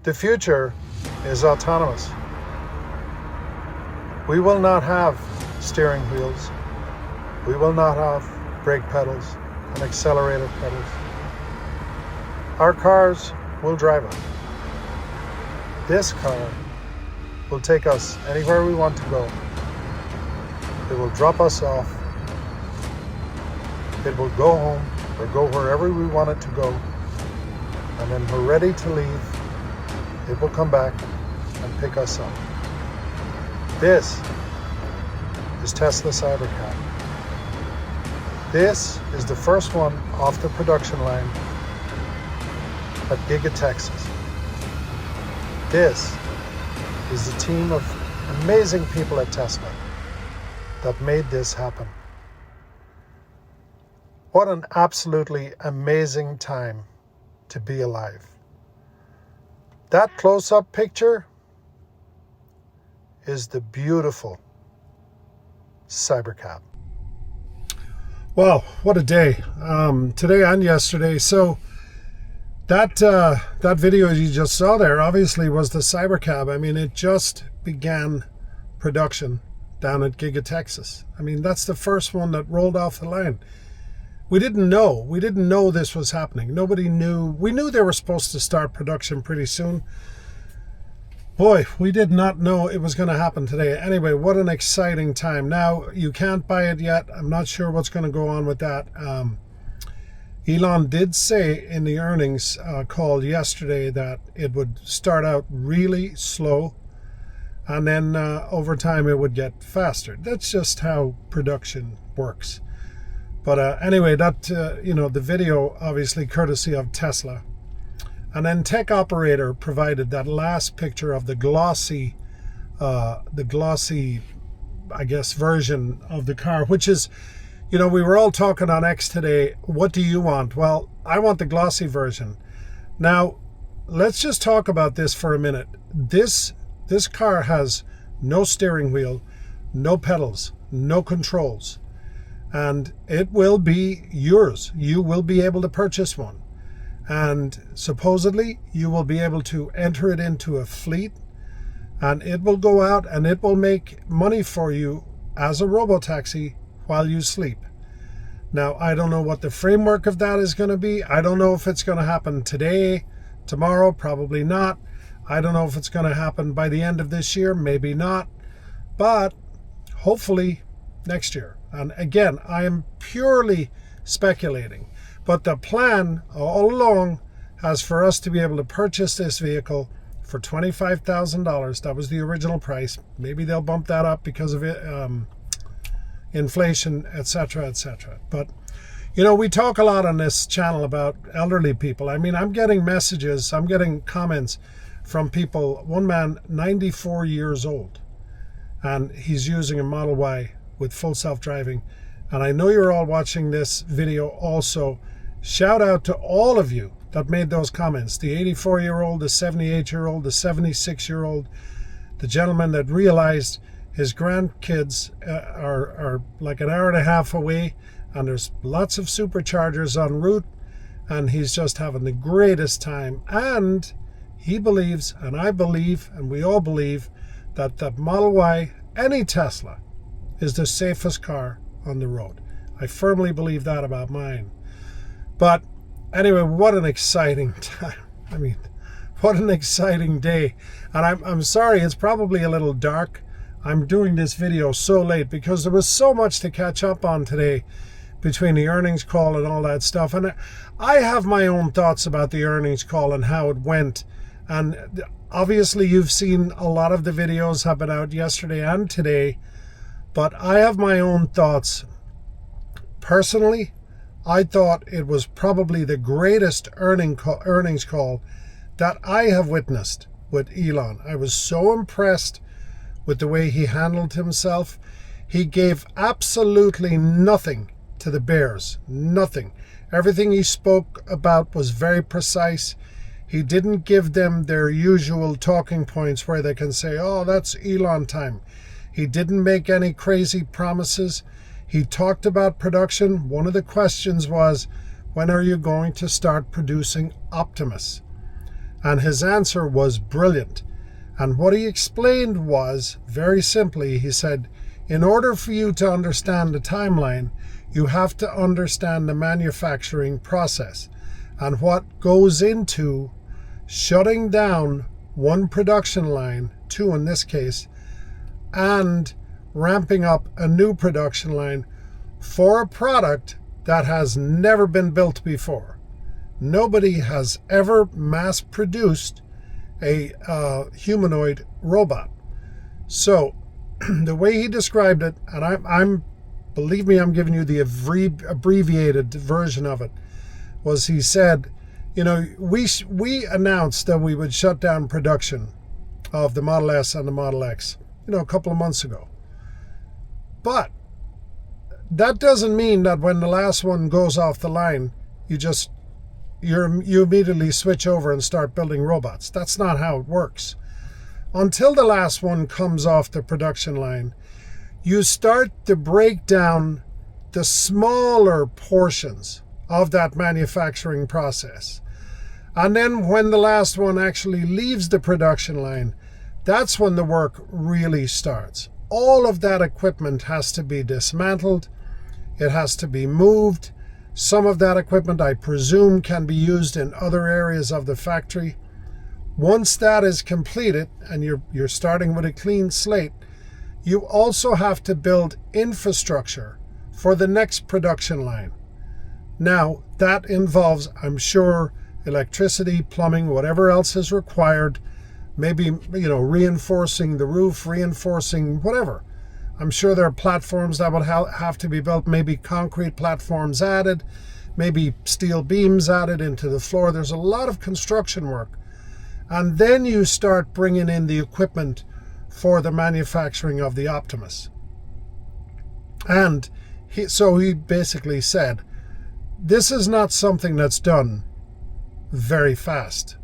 The future is autonomous. We will not have steering wheels. We will not have brake pedals and accelerator pedals. Our cars will drive us. This car will take us anywhere we want to go. It will drop us off. It will go home or go wherever we want it to go. And when we're ready to leave, it will come back and pick us up. This is Tesla Cybercab. This is the first one off the production line at Gigafactory Texas. This is a team of amazing people at Tesla that made this happen. What an absolutely amazing time to be alive. That close-up picture is the beautiful Cybercab. Wow, what a day. Today and yesterday. So that video you just saw there obviously was the Cybercab. I mean, it just began production down at Gigafactory Texas. I mean, that's the first one that rolled off the line. We didn't know this was happening. Nobody knew. We knew they were supposed to start production pretty soon. Boy, we did not know it was going to happen today. Anyway, what an exciting time. Now, you can't buy it yet. I'm not sure what's going to go on with that. Elon did say in the earnings call yesterday that it would start out really slow, and then over time it would get faster. That's just how production works. But anyway, that the video obviously courtesy of Tesla. And then Tech Operator provided that last picture of the glossy, I guess, version of the car, which is, we were all talking on X today. What do you want? Well, I want the glossy version. Now, let's just talk about this for a minute. This car has no steering wheel, no pedals, no controls, and it will be yours. You will be able to purchase one. And supposedly you will be able to enter it into a fleet, and it will go out and it will make money for you as a robotaxi while you sleep. Now, I don't know what the framework of that is going to be. I don't know if it's going to happen today, tomorrow, probably not. I don't know if it's going to happen by the end of this year, maybe not. But hopefully next year. And again, I am purely speculating. But the plan all along has for us to be able to purchase this vehicle for $25,000. That was the original price. Maybe they'll bump that up because of inflation, etc., etc. But, we talk a lot on this channel about elderly people. I mean, I'm getting messages, I'm getting comments from people. One man, 94 years old, and he's using a Model Y with full self-driving. And I know you're all watching this video also. Shout out to all of you that made those comments. The 84-year-old, the 78-year-old, the 76-year-old, the gentleman that realized his grandkids are like an hour and a half away, and there's lots of superchargers en route, and he's just having the greatest time. And he believes, and I believe, and we all believe, that the Model Y, any Tesla, is the safest car on the road. I firmly believe that about mine. But anyway, what an exciting time. I mean, what an exciting day. And I'm sorry, it's probably a little dark. I'm doing this video so late because there was so much to catch up on today between the earnings call and all that stuff. And I have my own thoughts about the earnings call and how it went. And obviously you've seen a lot of the videos have been out yesterday and today. But I have my own thoughts. Personally, I thought it was probably the greatest earnings call that I have witnessed with Elon. I was so impressed with the way he handled himself. He gave absolutely nothing to the bears. Nothing. Everything he spoke about was very precise. He didn't give them their usual talking points where they can say, oh, that's Elon time. He didn't make any crazy promises. He talked about production. One of the questions was, when are you going to start producing Optimus? And his answer was brilliant. And what he explained was, very simply, he said, in order for you to understand the timeline, you have to understand the manufacturing process and what goes into shutting down one production line, two in this case, and ramping up a new production line for a product that has never been built before. Nobody has ever mass produced a humanoid robot. So the way he described it, and I'm believe me, I'm giving you the abbreviated version of it, was he said, you know, we announced that we would shut down production of the Model S and the Model X, you know, a couple of months ago. But that doesn't mean that when the last one goes off the line, you immediately switch over and start building robots. That's not how it works. Until the last one comes off the production line, you start to break down the smaller portions of that manufacturing process. And then when the last one actually leaves the production line, that's when the work really starts. All of that equipment has to be dismantled. It has to be moved. Some of that equipment, I presume, can be used in other areas of the factory. Once that is completed and you're starting with a clean slate, you also have to build infrastructure for the next production line. Now, that involves, I'm sure, electricity, plumbing, whatever else is required, maybe, you know, reinforcing the roof, reinforcing whatever. I'm sure there are platforms that will have to be built, maybe concrete platforms added, maybe steel beams added into the floor. There's a lot of construction work. And then you start bringing in the equipment for the manufacturing of the Optimus. And so he basically said, this is not something that's done very fast.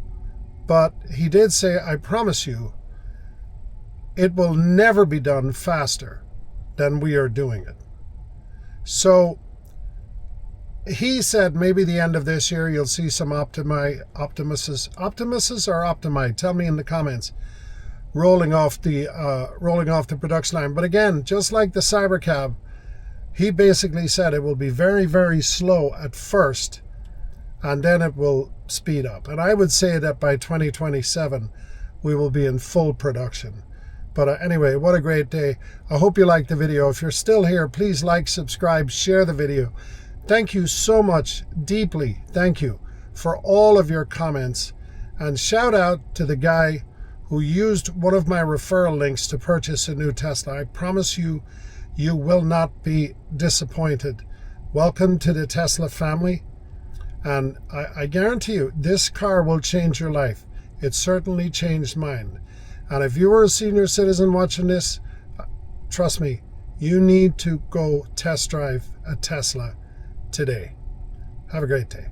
But he did say, I promise you, it will never be done faster than we are doing it. So he said maybe the end of this year you'll see some Optimuses or Optimi, tell me in the comments, rolling off the production line. But again, just like the Cybercab, he basically said it will be very, very slow at first, and then it will speed up. And I would say that by 2027, we will be in full production. But anyway, what a great day. I hope you liked the video. If you're still here, please like, subscribe, share the video. Thank you so much, deeply, thank you for all of your comments. And shout out to the guy who used one of my referral links to purchase a new Tesla. I promise you, you will not be disappointed. Welcome to the Tesla family. And I guarantee you, this car will change your life. It certainly changed mine. And if you were a senior citizen watching this, trust me, you need to go test drive a Tesla today. Have a great day.